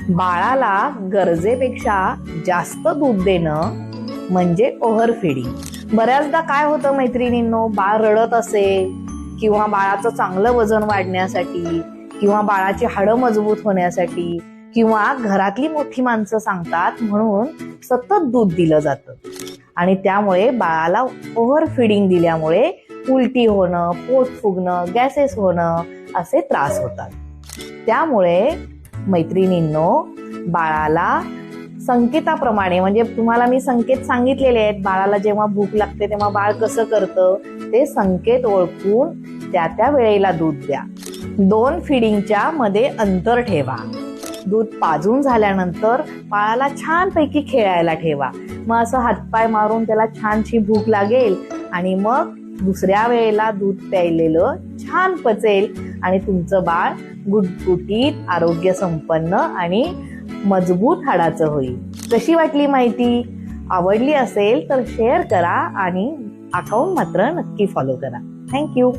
बाळाला गरजेपेक्षा जास्त दूध देणं म्हणजे ओव्हर फीडिंग. बऱ्याचदा काय होतं मैत्रिणींनो, बाळ रडत असेल किंवा बाळाचं चांगलं वजन वाढण्यासाठी किंवा बाळाची हाडं मजबूत होण्यासाठी किंवा घरातली मोठी माणसं सांगतात म्हणून सतत दूध दिलं जातं आणि त्यामुळे बाळाला ओव्हर फीडिंग दिल्यामुळे उलटी होणं, पोट फुगणं, गॅसेस होणं असे त्रास होतात. त्यामुळे मैत्रिणींनो, बाळाला संकेताप्रमाणे, म्हणजे तुम्हाला मी संकेत सांगितलेले आहेत, बाळाला जेव्हा भूक लागते तेव्हा बाळ कसं करतं ते संकेत ओळखून त्या वेळेला दूध द्या. 2 फिडिंगच्या मध्ये अंतर ठेवा. दूध पाजून झाल्यानंतर बाळाला छानपैकी खेळायला ठेवा. मग असं हातपाय मारून त्याला छानशी भूक लागेल आणि मग दुसऱ्या वेळेला दूध प्यायलेलं छान पचेल आणि तुमचं बाळ गुटगुटीत, आरोग्य संपन्न आणि मजबूत हाडाचं होईल. कशी वाटली माहिती? आवडली असेल तर शेअर करा आणि अकाउंट मात्र नक्की फॉलो करा. थँक्यू.